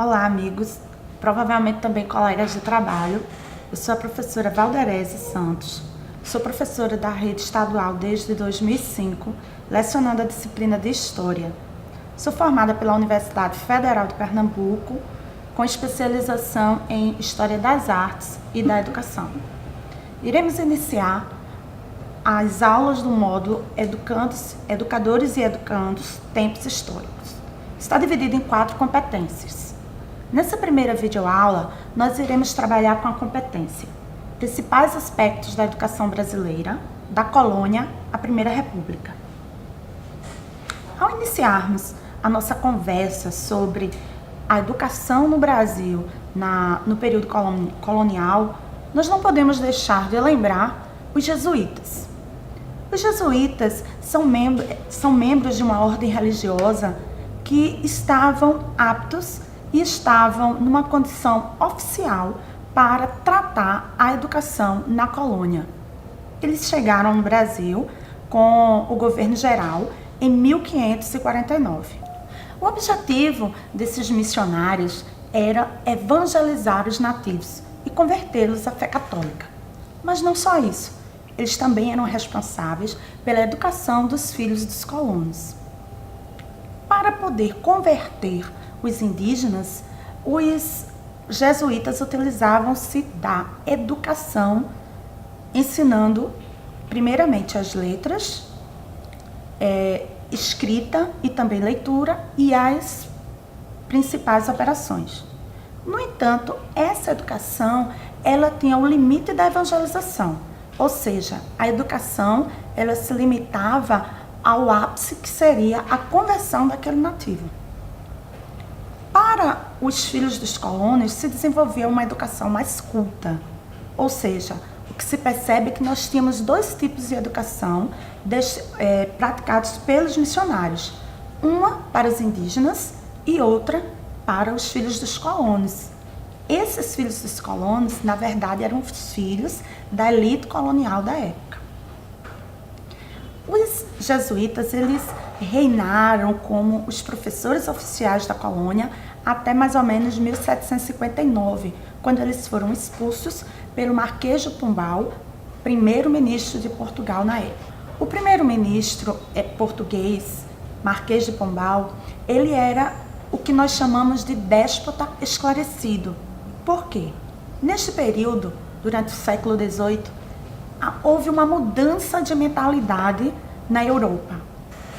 Olá, amigos, provavelmente também colegas de trabalho. Eu sou a professora Valderese Santos, sou professora da rede estadual desde 2005, lecionando a disciplina de História. Sou formada pela Universidade Federal de Pernambuco, com especialização em História das Artes e da Educação. Iremos iniciar as aulas do módulo Educadores e Educandos, Tempos Históricos. Está dividido em 4 competências. Nessa primeira videoaula, nós iremos trabalhar com a competência principais aspectos da educação brasileira, da colônia à Primeira República. Ao iniciarmos a nossa conversa sobre a educação no Brasil no período colonial, nós não podemos deixar de lembrar os jesuítas. Os jesuítas são membros de uma ordem religiosa que estavam aptos e estavam numa condição oficial para tratar a educação na colônia. Eles chegaram no Brasil com o governo geral em 1549. O objetivo desses missionários era evangelizar os nativos e convertê-los à fé católica. Mas não só isso, eles também eram responsáveis pela educação dos filhos dos colonos. Para poder converter os indígenas, os jesuítas utilizavam-se da educação, ensinando primeiramente as letras, escrita e também leitura e as principais operações. No entanto, essa educação ela tinha o limite da evangelização, ou seja, a educação ela se limitava ao ápice que seria a conversão daquele nativo. Para os filhos dos colonos se desenvolveu uma educação mais culta, ou seja, o que se percebe é que nós tínhamos 2 tipos de educação praticados pelos missionários, uma para os indígenas e outra para os filhos dos colonos. Esses filhos dos colonos, na verdade, eram os filhos da elite colonial da época. Os jesuítas, eles reinaram como os professores oficiais da colônia até mais ou menos 1759, quando eles foram expulsos pelo Marquês de Pombal, primeiro-ministro de Portugal na época. O primeiro-ministro português, Marquês de Pombal, ele era o que nós chamamos de déspota esclarecido. Por quê? Neste período, durante o século XVIII, houve uma mudança de mentalidade na Europa.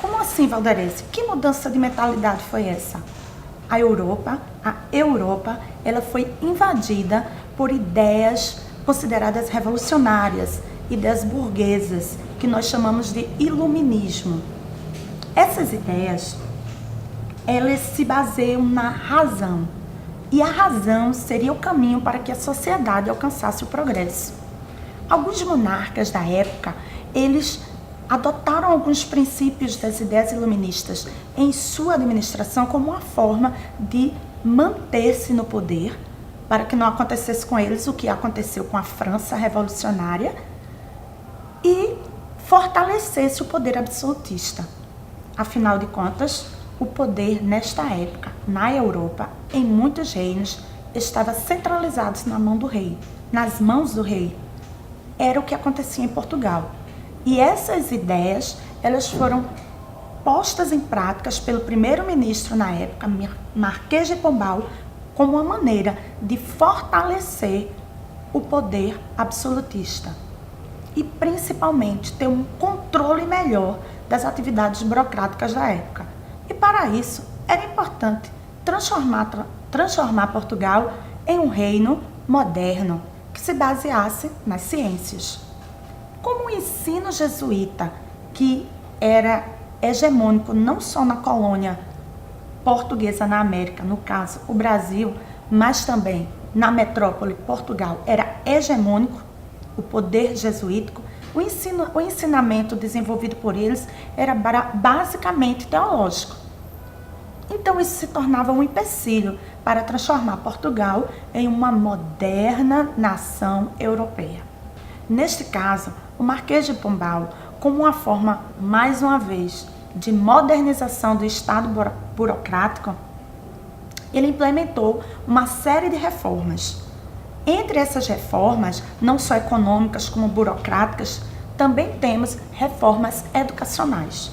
Como assim, Valderese? Que mudança de mentalidade foi essa? A Europa, ela foi invadida por ideias consideradas revolucionárias, ideias burguesas, que nós chamamos de iluminismo. Essas ideias, elas se baseiam na razão, e a razão seria o caminho para que a sociedade alcançasse o progresso. Alguns monarcas da época, eles adotaram alguns princípios das ideias iluministas em sua administração como uma forma de manter-se no poder, para que não acontecesse com eles o que aconteceu com a França revolucionária e fortalecesse o poder absolutista. Afinal de contas, o poder nesta época, na Europa, em muitos reinos, estava centralizado na mão do rei, nas mãos do rei. Era o que acontecia em Portugal. E essas ideias, elas foram postas em práticas pelo primeiro-ministro na época, Marquês de Pombal, como uma maneira de fortalecer o poder absolutista e principalmente ter um controle melhor das burocráticas da época. E para isso, era importante transformar Portugal em um reino moderno que se baseasse nas ciências. Como o ensino jesuíta, que era hegemônico não só na colônia portuguesa na América, no caso o Brasil, mas também na metrópole Portugal, era hegemônico, o poder jesuítico, o ensinamento desenvolvido por eles era basicamente teológico. Então isso se tornava um empecilho para transformar Portugal em uma moderna nação europeia. Neste caso, o Marquês de Pombal, como uma forma, mais uma vez, de modernização do Estado burocrático, ele implementou uma série de reformas. Entre essas reformas, não só econômicas como burocráticas, também temos reformas educacionais.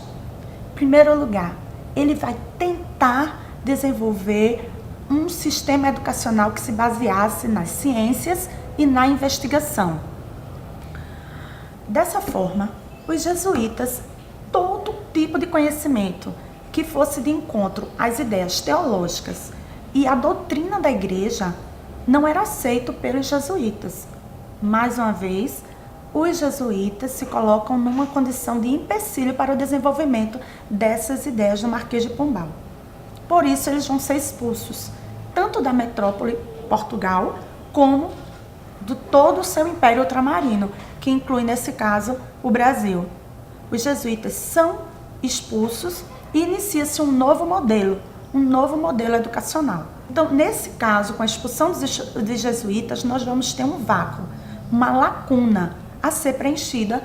Em primeiro lugar, ele vai tentar desenvolver um sistema educacional que se baseasse nas ciências e na investigação. Dessa forma, os jesuítas, todo tipo de conhecimento que fosse de encontro às ideias teológicas e à doutrina da igreja não era aceito pelos jesuítas. Mais uma vez, os jesuítas se colocam numa condição de empecilho para o desenvolvimento dessas ideias do Marquês de Pombal. Por isso, eles vão ser expulsos, tanto da metrópole Portugal, como de todo o seu império ultramarino, que inclui, nesse caso, o Brasil. Os jesuítas são expulsos e inicia-se um novo modelo educacional. Então, nesse caso, com a expulsão dos jesuítas, nós vamos ter um vácuo, uma lacuna a ser preenchida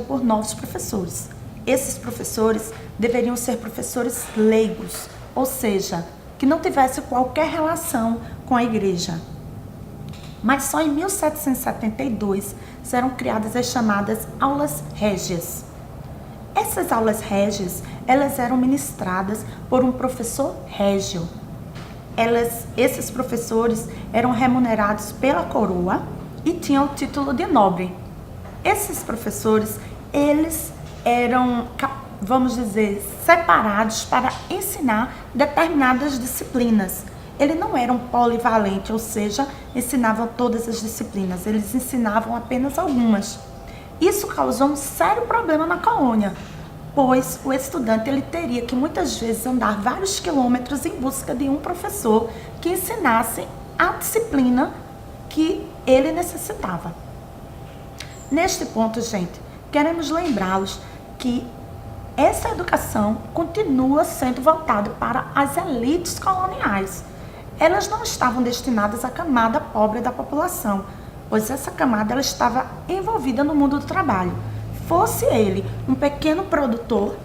por novos professores. Esses professores deveriam ser professores leigos, ou seja, que não tivessem qualquer relação com a igreja. Mas só em 1772 serão criadas as chamadas aulas régias. Essas aulas régias, elas eram ministradas por um professor régio. Esses professores eram remunerados pela coroa e tinham o título de nobre. Esses professores, eles eram, vamos dizer, separados para ensinar determinadas disciplinas. Eles não eram polivalentes, ou seja, ensinavam todas as disciplinas, eles ensinavam apenas algumas. Isso causou um sério problema na colônia, pois o estudante ele teria que muitas vezes andar vários quilômetros em busca de um professor que ensinasse a disciplina que ele necessitava. Neste ponto, gente, queremos lembrá-los que essa educação continua sendo voltada para as elites coloniais. Elas não estavam destinadas à camada pobre da população, pois essa camada ela estava envolvida no mundo do trabalho. Fosse ele um pequeno produtor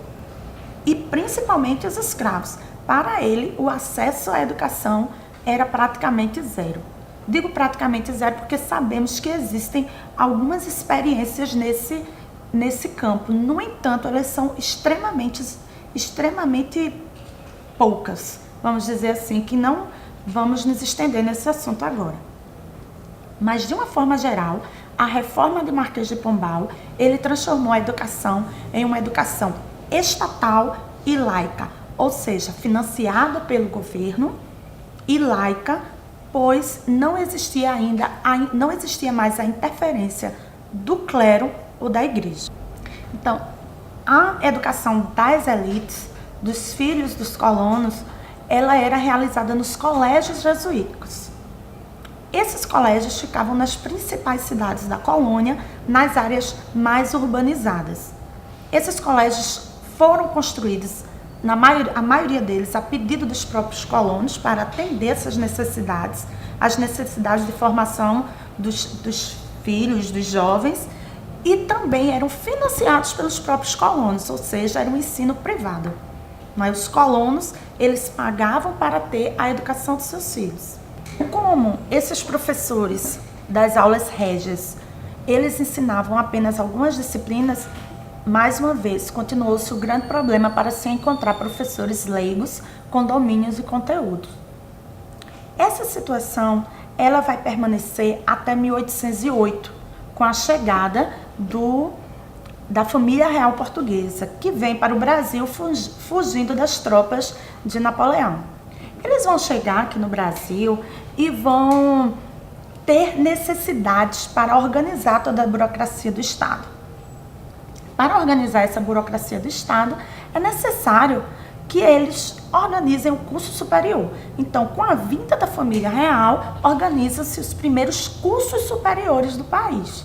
e principalmente os escravos. Para ele, o acesso à educação era praticamente zero. Digo praticamente zero porque sabemos que existem algumas experiências nesse campo. No entanto, elas são extremamente poucas, vamos dizer assim, que não vamos nos estender nesse assunto agora. Mas, de uma forma geral, a reforma do Marquês de Pombal, ele transformou a educação em uma educação estatal e laica, ou seja, financiada pelo governo e laica, pois não existia mais a interferência do clero ou da igreja. Então, a educação das elites, dos filhos dos colonos, ela era realizada nos colégios jesuíticos. Esses colégios ficavam nas principais cidades da colônia, nas áreas mais urbanizadas. Esses colégios foram construídos, a maioria deles, a pedido dos próprios colonos, para atender essas necessidades, as necessidades de formação dos filhos, dos jovens, e também eram financiados pelos próprios colonos, ou seja, era um ensino privado. Mas os colonos, eles pagavam para ter a educação dos seus filhos. Como esses professores das aulas régias, eles ensinavam apenas algumas disciplinas, mais uma vez, continuou-se o grande problema para se encontrar professores leigos com domínios e conteúdos. Essa situação, ela vai permanecer até 1808, com a chegada da família real portuguesa, que vem para o Brasil fugindo das tropas de Napoleão. Eles vão chegar aqui no Brasil e vão ter necessidades para organizar toda a burocracia do Estado. Para organizar essa burocracia do Estado, é necessário que eles organizem o curso superior. Então, com a vinda da família real, organizam-se os primeiros cursos superiores do país.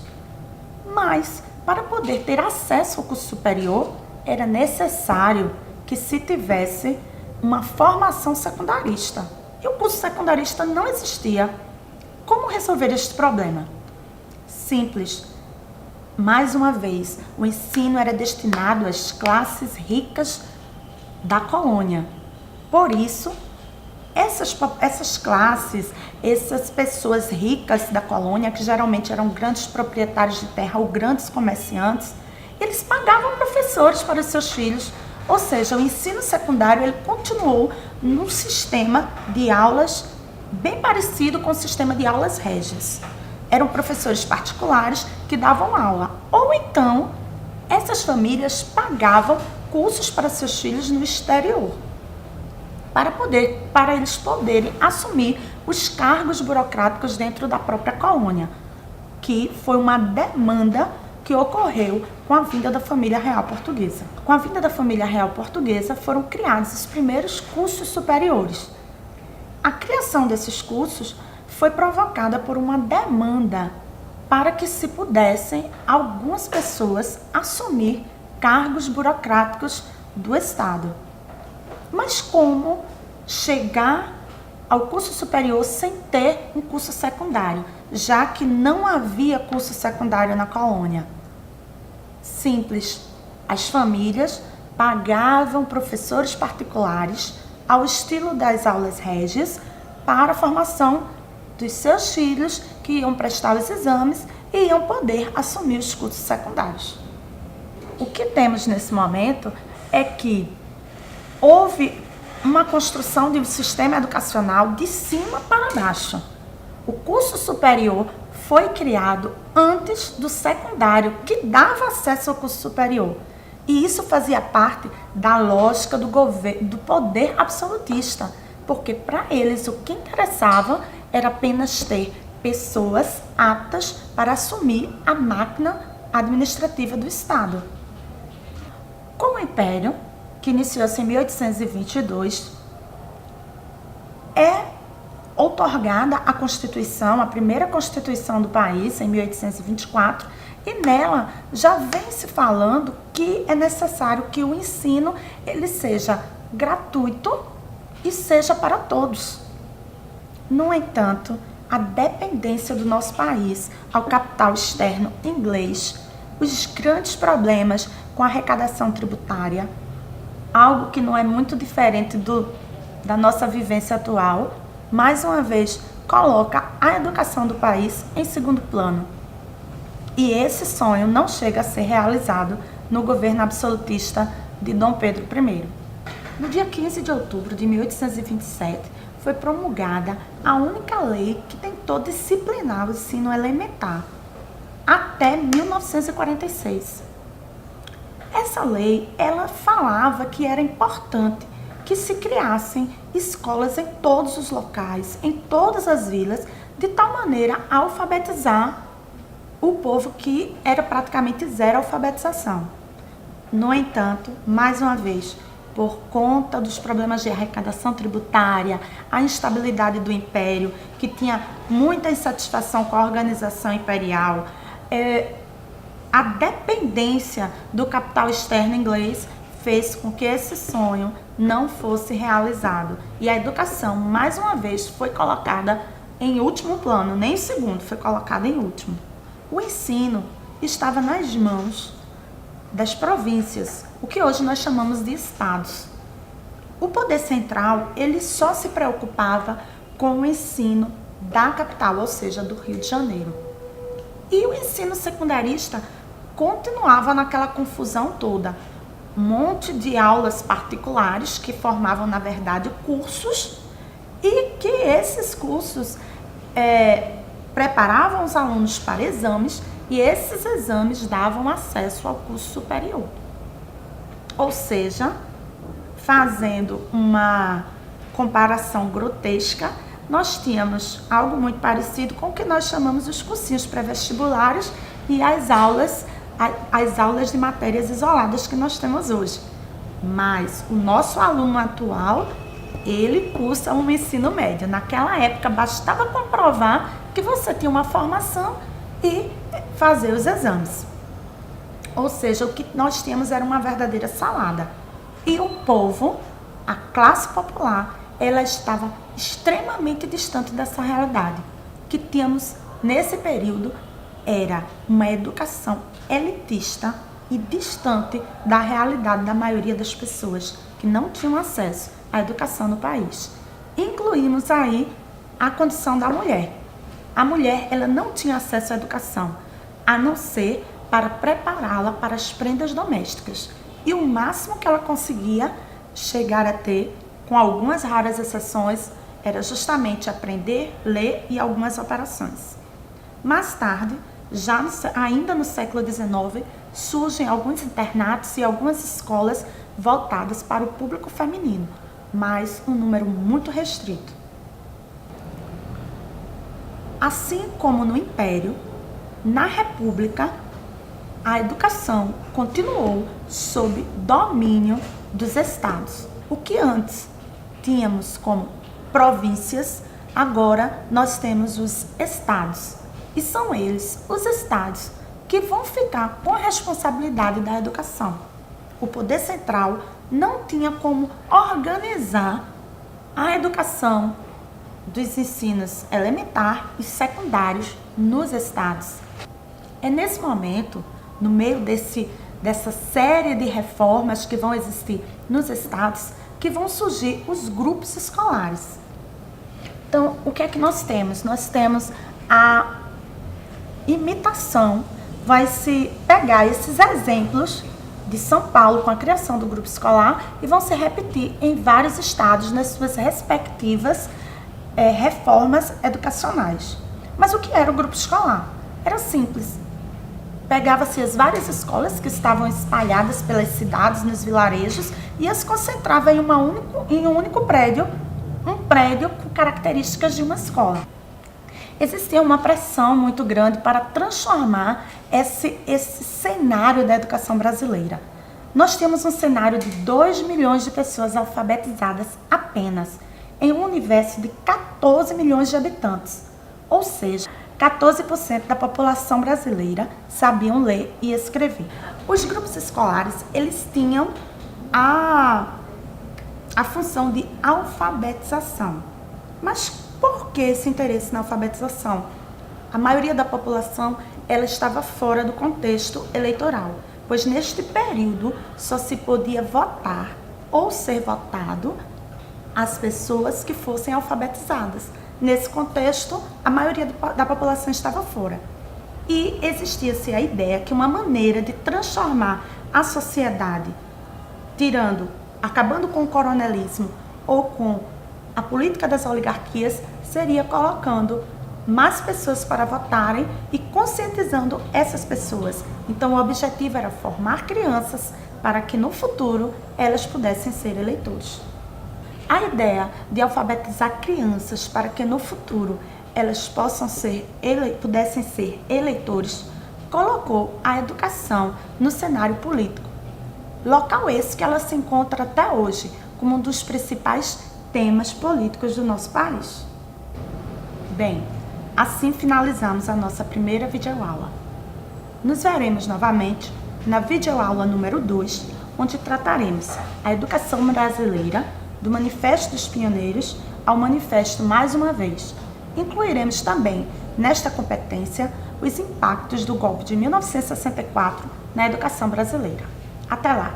Mas, para poder ter acesso ao curso superior, era necessário que se tivesse uma formação secundarista. E o curso secundarista não existia. Como resolver este problema? Simples. Mais uma vez, o ensino era destinado às classes ricas da colônia. Por isso, Essas classes, essas pessoas ricas da colônia, que geralmente eram grandes proprietários de terra ou grandes comerciantes, eles pagavam professores para os seus filhos. Ou seja, o ensino secundário ele continuou num sistema de aulas bem parecido com o sistema de aulas régias. Eram professores particulares que davam aula. Ou então, essas famílias pagavam cursos para seus filhos no exterior, para eles poderem assumir os cargos burocráticos dentro da própria colônia, que foi uma demanda que ocorreu com a vinda da família real portuguesa. Com a vinda da família real portuguesa foram criados os primeiros cursos superiores. A criação desses cursos foi provocada por uma demanda para que se pudessem algumas pessoas assumir cargos burocráticos do Estado. Mas como chegar ao curso superior sem ter um curso secundário, já que não havia curso secundário na colônia? Simples. As famílias pagavam professores particulares ao estilo das aulas régias para a formação dos seus filhos que iam prestar os exames e iam poder assumir os cursos secundários. O que temos nesse momento é que houve uma construção de um sistema educacional de cima para baixo. O curso superior foi criado antes do secundário, que dava acesso ao curso superior. E isso fazia parte da lógica do poder absolutista, porque para eles o que interessava era apenas ter pessoas aptas para assumir a máquina administrativa do Estado. Com o Império, que iniciou-se em 1822, é outorgada a Constituição, a primeira Constituição do país, em 1824, e nela já vem se falando que é necessário que o ensino ele seja gratuito e seja para todos. No entanto, a dependência do nosso país ao capital externo inglês, os grandes problemas com a arrecadação tributária, algo que não é muito diferente da nossa vivência atual, mais uma vez coloca a educação do país em segundo plano. E esse sonho não chega a ser realizado no governo absolutista de Dom Pedro I. No dia 15 de outubro de 1827, foi promulgada a única lei que tentou disciplinar o ensino elementar, até 1946. Essa lei, ela falava que era importante que se criassem escolas em todos os locais, em todas as vilas, de tal maneira a alfabetizar o povo que era praticamente zero alfabetização. No entanto, mais uma vez, por conta dos problemas de arrecadação tributária, a instabilidade do Império, que tinha muita insatisfação com a organização imperial, a dependência do capital externo inglês fez com que esse sonho não fosse realizado. E a educação, mais uma vez, foi colocada em último plano, nem em segundo, foi colocada em último. O ensino estava nas mãos das províncias, o que hoje nós chamamos de estados. O poder central, ele só se preocupava com o ensino da capital, ou seja, do Rio de Janeiro. E o ensino secundarista continuava naquela confusão toda. Um monte de aulas particulares que formavam, na verdade, cursos, e que esses cursos preparavam os alunos para exames, e esses exames davam acesso ao curso superior. Ou seja, fazendo uma comparação grotesca, nós tínhamos algo muito parecido com o que nós chamamos os cursinhos pré-vestibulares e as aulas de matérias isoladas que nós temos hoje. Mas o nosso aluno atual, ele cursa um ensino médio. Naquela época, bastava comprovar que você tinha uma formação e fazer os exames. Ou seja, o que nós tínhamos era uma verdadeira salada. E o povo, a classe popular, ela estava extremamente distante dessa realidade. O que tínhamos nesse período era uma educação elitista e distante da realidade da maioria das pessoas que não tinham acesso à educação no país. incluímos aí a condição da mulher. A mulher, ela não tinha acesso à educação, a não ser para prepará-la para as prendas domésticas. E o máximo que ela conseguia chegar a ter, com algumas raras exceções, era justamente aprender, ler e algumas operações. Mais tarde, ainda no século XIX, surgem alguns internatos e algumas escolas voltadas para o público feminino, mas um número muito restrito. Assim como no Império, na República, a educação continuou sob domínio dos estados. O que antes tínhamos como províncias, agora nós temos os estados. E são eles, os estados, que vão ficar com a responsabilidade da educação. O poder central não tinha como organizar a educação dos ensinos elementar e secundários nos estados. É nesse momento, no meio dessa série de reformas que vão existir nos estados, que vão surgir os grupos escolares. Então, o que é que nós temos? Nós temos a imitação, vai se pegar esses exemplos de São Paulo com a criação do grupo escolar e vão se repetir em vários estados nas suas respectivas reformas educacionais. Mas o que era o grupo escolar? Era simples. Pegava-se as várias escolas que estavam espalhadas pelas cidades, nos vilarejos, e as concentrava em um único prédio, um prédio com características de uma escola. Existia uma pressão muito grande para transformar esse cenário da educação brasileira. Nós temos um cenário de 2 milhões de pessoas alfabetizadas apenas, em um universo de 14 milhões de habitantes, ou seja, 14% da população brasileira sabiam ler e escrever. Os grupos escolares, eles tinham a função de alfabetização. Mas por que esse interesse na alfabetização? A maioria da população, ela estava fora do contexto eleitoral, pois neste período só se podia votar ou ser votado as pessoas que fossem alfabetizadas. Nesse contexto, a maioria da população estava fora. E existia-se a ideia que uma maneira de transformar a sociedade, acabando com o coronelismo ou com a política das oligarquias, seria colocando mais pessoas para votarem e conscientizando essas pessoas. Então, o objetivo era formar crianças para que no futuro elas pudessem ser eleitores. A ideia de alfabetizar crianças para que no futuro elas pudessem ser eleitores colocou a educação no cenário político. Local esse que ela se encontra até hoje como um dos principais temas políticos do nosso país. Bem, assim finalizamos a nossa primeira videoaula. Nos veremos novamente na videoaula número 2, onde trataremos a educação brasileira, do Manifesto dos Pioneiros ao Manifesto Mais Uma Vez. Incluiremos também, nesta competência, os impactos do golpe de 1964 na educação brasileira. Até lá!